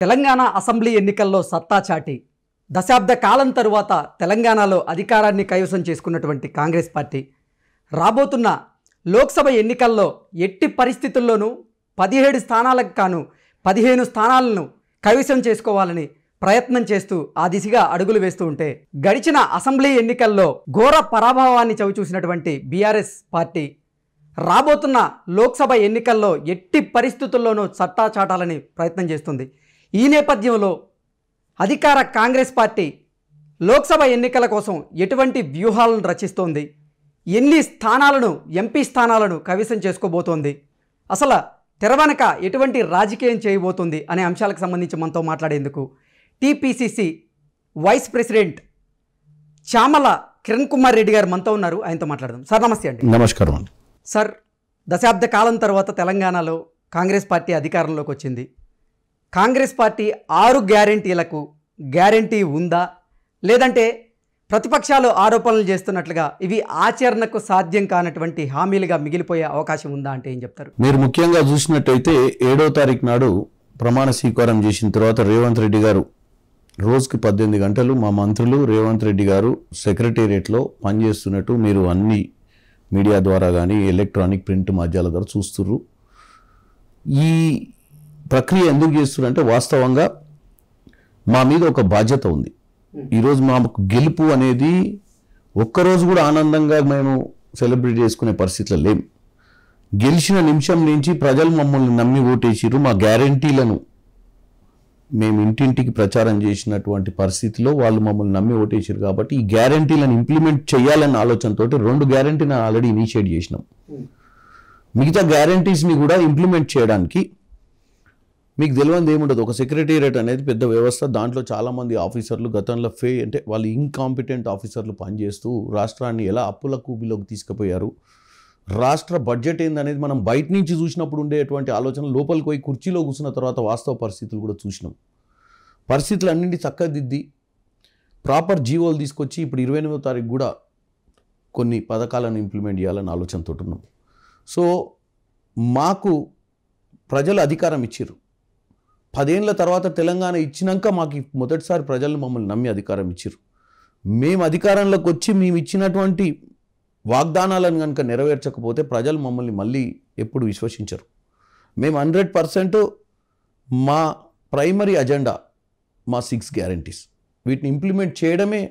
Telangana assembly ఎన్నికల్లో సత్తా చాటి దశాబ్ద కాలం తరువాత తెలంగాణలో అధికారాన్ని కైవసం చేసుకున్నటువంటి కాంగ్రెస్ పార్టీ రాబోతున్న లోక్సభ ఎన్నికల్లో ఎట్టి పరిస్థితుల్లోనూ 17 స్థానాలకు కాను 15 స్థానాలను కైవసం చేసుకోవాలని ప్రయత్నం చేస్తూ ఆ దిశగా అడుగులు వేస్తూ ఉంటే గడిచిన అసెంబ్లీ ఎన్నికల్లో ఘోర పరాభవాన్ని చవిచూసినటువంటి బీఆర్ఎస్ పార్టీ రాబోతున్న లోక్సభ ఎన్నికల్లో ఎట్టి పరిస్థితుల్లోనూ సత్తా చాటాలని ప్రయత్నం చేస్తుంది. ఈ నేపథ్యంలో అధికార కాంగ్రెస్ పార్టీ లోక్సభ ఎన్నికల కోసం ఎటువంటి వ్యూహాలను రచిస్తోంది, ఎన్ని స్థానాలను ఎంపీ స్థానాలను కైవసం చేసుకోబోతోంది, అసలు తెరవెనక ఎటువంటి రాజకీయం చేయబోతుంది అనే అంశాలకు సంబంధించి మనతో మాట్లాడేందుకు TPCC vice president Chamala Kiran Kumar Reddy గారు మనతో ఉన్నారు. ఆయనతో మాట్లాడదాం. సార్ నమస్తే అండి. నమస్కారం అండి. సార్, దశాబ్ద కాలం తర్వాత తెలంగాణలో కాంగ్రెస్ పార్టీ అధికారంలోకి వచ్చింది. కాంగ్రెస్ పార్టీ 6 గ్యారెంటీలకు గ్యారెంటీ ఉందా, లేదంటే ప్రతిపక్షాలు ఆరోపణలు చేస్తున్నట్లుగా ఇవి ఆచరణకు సాధ్యం కానటువంటి హామీలుగా మిగిలిపోయే అవకాశం ఉందా అంటే ఏం చెప్తారు? మీరు ముఖ్యంగా చూసినట్టయితే 7వ తారీఖు నాడు ప్రమాణ స్వీకారం చేసిన తర్వాత రేవంత్ రెడ్డి గారు రోజుకి 18 గంటలు మా మంత్రులు రేవంత్ రెడ్డి గారు సెక్రటేరియట్లో పనిచేస్తున్నట్టు మీరు అన్ని మీడియా ద్వారా కానీ ఎలక్ట్రానిక్ ప్రింట్ మాధ్యాల ద్వారా చూస్తుర్రు. ఈ ప్రక్రియ ఎందుకు చేస్తున్నారంటే వాస్తవంగా మా మీద ఒక బాధ్యత ఉంది. ఈరోజు మాకు గెలుపు అనేది ఒక్కరోజు కూడా ఆనందంగా మేము సెలబ్రేట్ చేసుకునే పరిస్థితిలో లేం. గెలిచిన నిమిషం నుంచి ప్రజలు మమ్మల్ని నమ్మి ఓటేసిర్రు. మా గ్యారంటీలను మేము ఇంటింటికి ప్రచారం చేసినటువంటి పరిస్థితిలో వాళ్ళు మమ్మల్ని నమ్మి ఓటేసారు. కాబట్టి ఈ గ్యారంటీలను ఇంప్లిమెంట్ చేయాలన్న ఆలోచనతో 2 గ్యారంటీని ఆల్రెడీ ఇనిషియేట్ చేసినాం. మిగతా గ్యారంటీస్ని కూడా ఇంప్లిమెంట్ చేయడానికి మీకు తెలియదు ఏముండదు. ఒక సెక్రటేరియట్ అనేది పెద్ద వ్యవస్థ. దాంట్లో చాలామంది ఆఫీసర్లు గతంలో అంటే వాళ్ళు ఇన్కాంపిటెంట్ ఆఫీసర్లు పనిచేస్తూ రాష్ట్రాన్ని ఎలా అప్పుల కూబిలోకి తీసుకుపోయారు, రాష్ట్ర బడ్జెట్ ఏందనేది మనం బయట నుంచి చూసినప్పుడు ఉండేటువంటి ఆలోచన లోపలికి పోయి కుర్చీలో కూర్చున్న తర్వాత వాస్తవ పరిస్థితులు కూడా చూసినాం. పరిస్థితులు అన్నింటి చక్కదిద్ది ప్రాపర్ జీవోలు తీసుకొచ్చి ఇప్పుడు 28వ తారీఖు కూడా కొన్ని పథకాలను ఇంప్లిమెంట్ చేయాలని ఆలోచనతో ఉన్నాం. సో మాకు ప్రజలు అధికారం ఇచ్చారు. 10 ఏళ్ల తర్వాత తెలంగాణ ఇచ్చినాక మాకు మొదటిసారి ప్రజలు మమ్మల్ని నమ్మి అధికారం ఇచ్చారు. మేము అధికారంలోకి వచ్చి మేము ఇచ్చినటువంటి వాగ్దానాలను కనుక నెరవేర్చకపోతే ప్రజలు మమ్మల్ని మళ్ళీ ఎప్పుడు విశ్వసించరు. మేము 100% మా ప్రైమరీ అజెండా మా 6 గ్యారంటీస్, వీటిని ఇంప్లిమెంట్ చేయడమే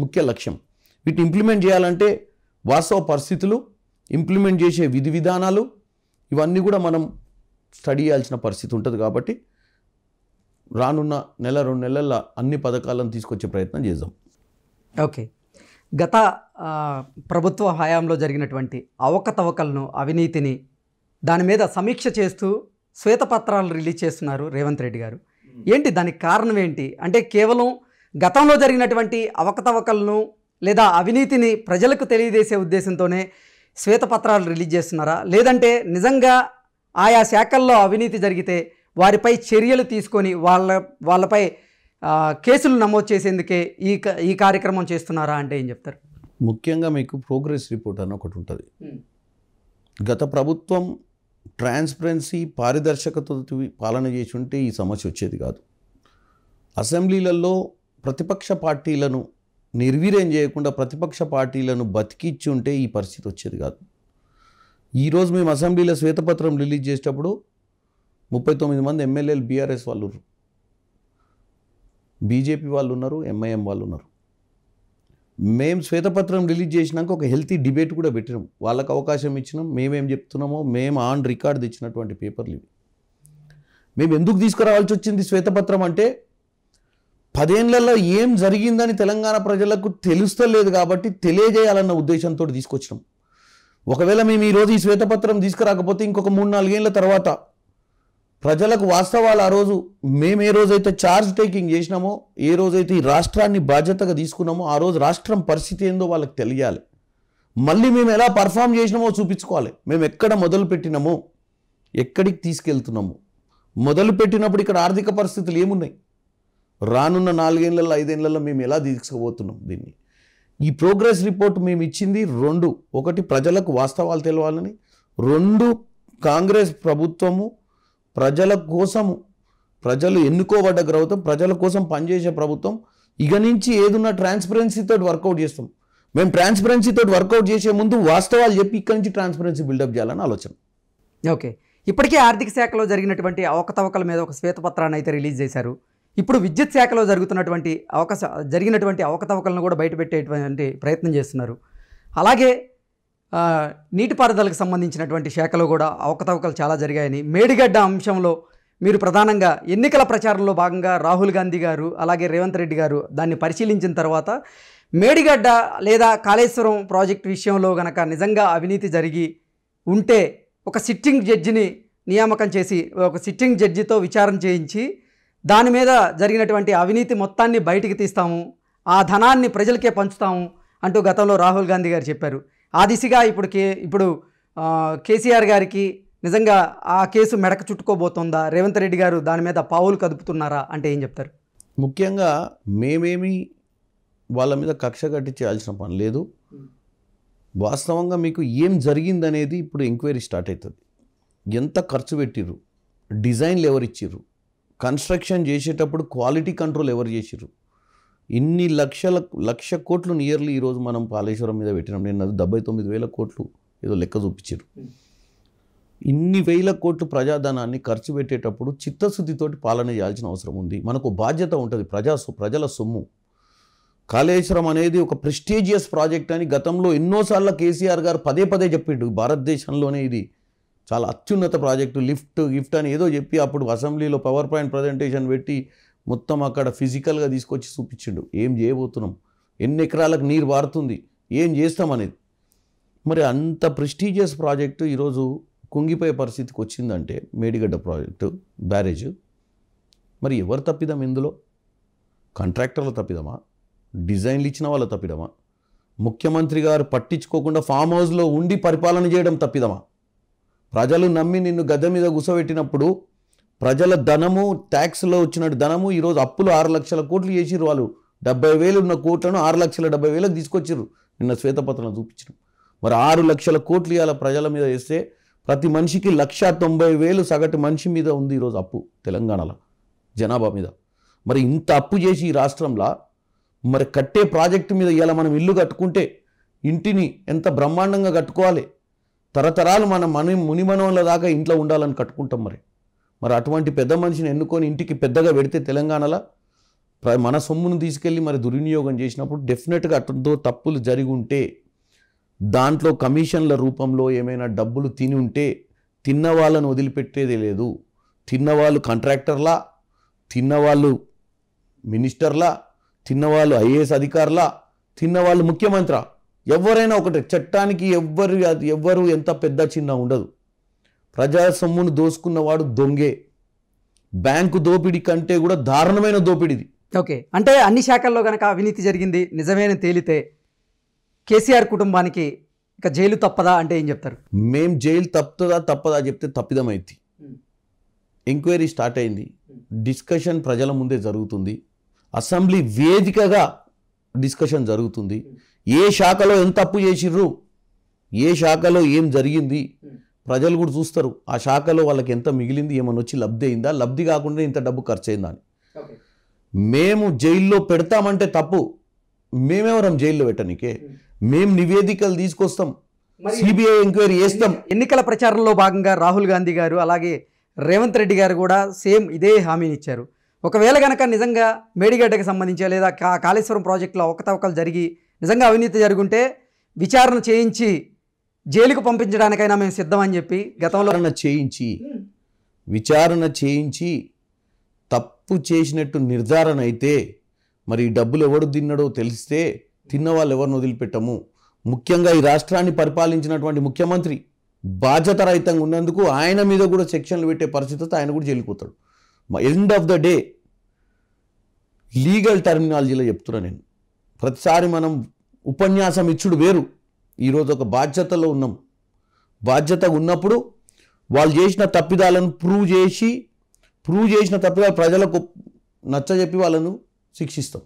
ముఖ్య లక్ష్యం. వీటిని ఇంప్లిమెంట్ చేయాలంటే వాస్తవ పరిస్థితులు, ఇంప్లిమెంట్ చేసే విధి విధానాలు ఇవన్నీ కూడా మనం స్టడీ చేయాల్సిన పరిస్థితి ఉంటుంది. కాబట్టి రానున్న 1-2 నెలల్లో అన్ని పథకాలను తీసుకొచ్చే ప్రయత్నం చేద్దాం. ఓకే, గత ప్రభుత్వ హయాంలో జరిగినటువంటి అవకతవకలను, అవినీతిని దాని మీద సమీక్ష చేస్తూ శ్వేతపత్రాలు రిలీజ్ చేస్తున్నారు రేవంత్ రెడ్డి గారు. ఏంటి దానికి కారణం ఏంటి? అంటే కేవలం గతంలో జరిగినటువంటి అవకతవకలను లేదా అవినీతిని ప్రజలకు తెలియజేసే ఉద్దేశంతోనే శ్వేతపత్రాలు రిలీజ్ చేస్తున్నారా, లేదంటే నిజంగా ఆయా శాఖల్లో అవినీతి జరిగితే వారిపై చర్యలు తీసుకొని వాళ్ళపై కేసులు నమోదు చేసేందుకే ఈ కార్యక్రమం చేస్తున్నారా అంటే ఏం చెప్తారు? ముఖ్యంగా మీకు ప్రోగ్రెస్ రిపోర్ట్ అని ఒకటి ఉంటుంది. గత ప్రభుత్వం ట్రాన్స్పరెన్సీ పారదర్శకతతో పాలన చేసి ఉంటే ఈ సమస్య వచ్చేది కాదు. అసెంబ్లీలలో ప్రతిపక్ష పార్టీలను నిర్వీర్యం చేయకుండా ప్రతిపక్ష పార్టీలను బతికిచ్చి ఉంటే ఈ పరిస్థితి వచ్చేది కాదు. ఈరోజు మేము అసెంబ్లీలో శ్వేతపత్రం రిలీజ్ చేసేటప్పుడు 39 మంది ఎమ్మెల్యేలు బీఆర్ఎస్ వాళ్ళు ఉన్నారు, బీజేపీ వాళ్ళు ఉన్నారు, ఎంఐఎం వాళ్ళు ఉన్నారు. మేము శ్వేతపత్రం రిలీజ్ చేసినాక ఒక హెల్తీ డిబేట్ కూడా పెట్టినాం. వాళ్ళకు అవకాశం ఇచ్చినాం. మేమేం చెప్తున్నామో మేము ఆన్ రికార్డ్ తెచ్చినటువంటి పేపర్లు ఇవి. మేము ఎందుకు తీసుకురావాల్సి వచ్చింది శ్వేతపత్రం అంటే 10 ఏళ్లలో ఏం జరిగిందని తెలంగాణ ప్రజలకు తెలుస్తలేదు కాబట్టి తెలియజేయాలన్న ఉద్దేశంతో తీసుకొచ్చినాం. ఒకవేళ మేము ఈరోజు ఈ శ్వేతపత్రం తీసుకురాకపోతే ఇంకొక 3-4 ఏళ్ల తర్వాత ప్రజలకు వాస్తవాలు ఆ రోజు మేము ఏ రోజైతే ఛార్జ్ టేకింగ్ చేసినామో, ఏ రోజైతే ఈ రాష్ట్రాన్ని బాధ్యతగా తీసుకున్నామో ఆ రోజు రాష్ట్రం పరిస్థితి ఏందో వాళ్ళకి తెలియాలి. మళ్ళీ మేము ఎలా పర్ఫామ్ చేసినామో చూపించుకోవాలి. మేము ఎక్కడ మొదలు పెట్టినామో, ఎక్కడికి తీసుకెళ్తున్నామో, మొదలు పెట్టినప్పుడు ఇక్కడ ఆర్థిక పరిస్థితులు ఏమున్నాయి, రానున్న 4 ఏళ్లలో 5 ఏళ్లలో మేము ఎలా తీసుకుపోతున్నాం దీన్ని. ఈ ప్రోగ్రెస్ రిపోర్ట్ మేము ఇచ్చింది 2. ఒకటి ప్రజలకు వాస్తవాలు తెలవాలని, 2 కాంగ్రెస్ ప్రభుత్వము ప్రజల కోసము ప్రజలు ఎన్నుకోబడ్డ ప్రభుత్వం, ప్రజల కోసం పనిచేసే ప్రభుత్వం. ఇక నుంచి ఏదున్నా ట్రాన్స్పరెన్సీతో వర్కౌట్ చేస్తాం. మేము ట్రాన్స్పరెన్సీతో వర్కౌట్ చేసే ముందు వాస్తవాలు చెప్పి ఇక్కడి నుంచి ట్రాన్స్పరెన్సీ బిల్డప్ చేయాలని ఆలోచన. ఓకే, ఇప్పటికే ఆర్థిక శాఖలో జరిగినటువంటి అవకతవకల మీద ఒక శ్వేతపత్రాన్ని అయితే రిలీజ్ చేశారు. ఇప్పుడు విద్యుత్ శాఖలో జరిగినటువంటి అవకతవకలను కూడా బయటపెట్టేటువంటి ప్రయత్నం చేస్తున్నారు. అలాగే నీటిపారుదలకు సంబంధించినటువంటి శాఖలో కూడా అవకతవకలు చాలా జరిగాయని, మేడిగడ్డ అంశంలో మీరు ప్రధానంగా ఎన్నికల ప్రచారంలో భాగంగా రాహుల్ గాంధీ గారు అలాగే రేవంత్ రెడ్డి గారు దాన్ని పరిశీలించిన తర్వాత మేడిగడ్డ లేదా కాళేశ్వరం ప్రాజెక్టు విషయంలో గనక నిజంగా అవినీతి జరిగి ఉంటే ఒక సిట్టింగ్ జడ్జిని నియామకం చేసి ఒక సిట్టింగ్ జడ్జితో విచారణ చేయించి దాని మీద జరిగినటువంటి అవినీతి మొత్తాన్ని బయటికి తీస్తాము, ఆ ధనాన్ని ప్రజలకే పంచుతాము అంటూ గతంలో రాహుల్ గాంధీ గారు చెప్పారు. ఆ దిశగా ఇప్పుడు కేసీఆర్ గారికి నిజంగా ఆ కేసు మెడకు చుట్టుకోబోతుందా? రేవంత్ రెడ్డి గారు దాని మీద పావులు కదుపుతున్నారా అంటే ఏం చెప్తారు? ముఖ్యంగా మేమేమి వాళ్ళ మీద కక్ష కట్టి చేయాల్సిన పని లేదు. వాస్తవంగా మీకు ఏం జరిగిందనేది ఇప్పుడు ఎంక్వైరీ స్టార్ట్ అవుతుంది. ఎంత ఖర్చు పెట్టిర్రు, డిజైన్లు ఎవరు ఇచ్చిర్రు, కన్స్ట్రక్షన్ చేసేటప్పుడు క్వాలిటీ కంట్రోల్ ఎవరు చేసిర్రు, ఇన్ని లక్ష కోట్లు నియర్లీ ఈరోజు మనం కాళేశ్వరం మీద పెట్టినాం. నేను 79,000 కోట్లు ఏదో లెక్క చూపించారు. ఇన్ని వేల కోట్లు ప్రజాధనాన్ని ఖర్చు పెట్టేటప్పుడు చిత్తశుద్ధితోటి పాలన చేయాల్సిన అవసరం ఉంది. మనకు బాధ్యత ఉంటుంది. ప్రజల సొమ్ము. కాళేశ్వరం అనేది ఒక ప్రెస్టీజియస్ ప్రాజెక్ట్ అని గతంలో ఎన్నోసార్లు కేసీఆర్ గారు పదే చెప్పిండు. భారతదేశంలోనే ఇది చాలా అత్యున్నత ప్రాజెక్టు, గిఫ్ట్ అని ఏదో చెప్పి అప్పుడు అసెంబ్లీలో పవర్ పాయింట్ ప్రజెంటేషన్ పెట్టి మొత్తం అక్కడ ఫిజికల్గా తీసుకొచ్చి చూపించిండు. ఏం చేయబోతున్నాం, ఎన్ని ఎకరాలకు నీరు వారుతుంది, ఏం చేస్తామనేది. మరి అంత ప్రెస్టీజియస్ ప్రాజెక్టు ఈరోజు కుంగిపోయే పరిస్థితికి వచ్చిందంటే మేడిగడ్డ ప్రాజెక్టు బ్యారేజ్. మరి ఎవరు తప్పిదం ఇందులో? కాంట్రాక్టర్ల తప్పిదమా? డిజైన్లు ఇచ్చిన వాళ్ళ తప్పిదమా? ముఖ్యమంత్రి గారు పట్టించుకోకుండా ఫామ్ హౌస్లో ఉండి పరిపాలన చేయడం తప్పిదమా? ప్రజలు నమ్మి నిన్ను గద్దె మీద కూసబెట్టినప్పుడు ప్రజల ధనము, ట్యాక్స్లో వచ్చిన ధనము ఈరోజు అప్పులు 6 లక్షల కోట్లు చేసిర్రు. వాళ్ళు 70,000 ఉన్న కోట్లను 6,70,000 తీసుకొచ్చిర్రు. నిన్న శ్వేతపత్రం చూపించారు. మరి 6 లక్షల కోట్లు ఇవాళ ప్రజల మీద వేస్తే ప్రతి మనిషికి 1,90,000 సగటు మనిషి మీద ఉంది ఈరోజు అప్పు తెలంగాణలో జనాభా మీద. మరి ఇంత అప్పు చేసి ఈ రాష్ట్రంలో మరి కట్టే ప్రాజెక్టు మీద ఇవాళ మనం ఇల్లు కట్టుకుంటే ఇంటిని ఎంత బ్రహ్మాండంగా కట్టుకోవాలి, తరతరాలు మనం మునిమనవల దాకా ఇంట్లో ఉండాలని కట్టుకుంటాం. మరి అటువంటి పెద్ద మనిషిని ఎన్నుకొని ఇంటికి పెద్దగా పెడితే తెలంగాణలో మన సొమ్మును తీసుకెళ్ళి మరి దుర్వినియోగం చేసినప్పుడు డెఫినెట్గా అటుందో తప్పులు జరిగి ఉంటే, దాంట్లో కమిషన్ల రూపంలో ఏమైనా డబ్బులు తిని ఉంటే తిన్న వాళ్ళను వదిలిపెట్టేదే లేదు. తిన్నవాళ్ళు కాంట్రాక్టర్లా, తిన్నవాళ్ళు మినిస్టర్లా, తిన్నవాళ్ళు ఐఏఎస్ అధికారులా, తిన్నవాళ్ళు ముఖ్యమంత్రి, ఎవరైనా ఒకటే. చట్టానికి ఎవ్వరు ఎంత పెద్ద చిన్న ఉండదు. ప్రజా సొమ్మును దోసుకున్నవాడు దొంగే. బ్యాంకు దోపిడీ కంటే కూడా దారుణమైన దోపిడీది. ఓకే, అంటే అన్ని శాఖల్లో కనుక అవినీతి జరిగింది నిజమేన తేలితే కేసీఆర్ కుటుంబానికి ఇక జైలు తప్పదా అంటే ఏం చెప్తారు? మేం జైలు తప్పదా చెప్తే తప్పిదమైంది. ఎంక్వైరీ స్టార్ట్ అయింది. డిస్కషన్ ప్రజల ముందే జరుగుతుంది. అసెంబ్లీ వేదికగా డిస్కషన్ జరుగుతుంది. ఏ శాఖలో ఎంత తప్పు చేసిర్రు, ఏ శాఖలో ఏం జరిగింది ప్రజలు కూడా చూస్తారు. ఆ శాఖలో వాళ్ళకి ఎంత మిగిలింది, ఏమన్నా వచ్చి లబ్ధి అయిందా, లబ్ధి కాకుండా ఇంత డబ్బు ఖర్చు అయిందా అని. మేము జైల్లో పెడతామంటే తప్పు. మేమెవరం జైల్లో పెట్టనికే? మేము నివేదికలు తీసుకొస్తాం, సిబిఐ ఎంక్వైరీ చేస్తాం. ఎన్నికల ప్రచారంలో భాగంగా రాహుల్ గాంధీ గారు అలాగే రేవంత్ రెడ్డి గారు కూడా సేమ్ ఇదే హామీని ఇచ్చారు. ఒకవేళ కనుక నిజంగా మేడిగడ్డకి సంబంధించి లేదా కాళేశ్వరం ప్రాజెక్టులో అవకతవకలు జరిగి నిజంగా అవినీతి జరుగుంటే విచారణ చేయించి జైలుకు పంపించడానికైనా మేము సిద్ధమని చెప్పి గతంలో విచారణ చేయించి తప్పు చేసినట్టు నిర్ధారణ అయితే మరి ఈ డబ్బులు ఎవడు తిన్నాడో తెలిస్తే తిన్న వాళ్ళు ఎవరిని వదిలిపెట్టము. ముఖ్యంగా ఈ రాష్ట్రాన్ని పరిపాలించినటువంటి ముఖ్యమంత్రి బాధ్యత రహితంగా ఉన్నందుకు ఆయన మీద కూడా సెక్షన్లు పెట్టే పరిస్థితితో ఆయన కూడా జైలుకుపోతాడు. End of the day legal టర్మినాలజీలో చెప్తున్నా నేను. ప్రతిసారి మనం ఉపన్యాసం ఇచ్చుడు వేరు. ఈరోజు ఒక బాధ్యతలో ఉన్నాం. బాధ్యతగా ఉన్నప్పుడు వాళ్ళు చేసిన తప్పిదాలను ప్రూవ్ చేసిన తప్పిదాలు ప్రజలకు నచ్చజెప్పి వాళ్ళను శిక్షిస్తాం.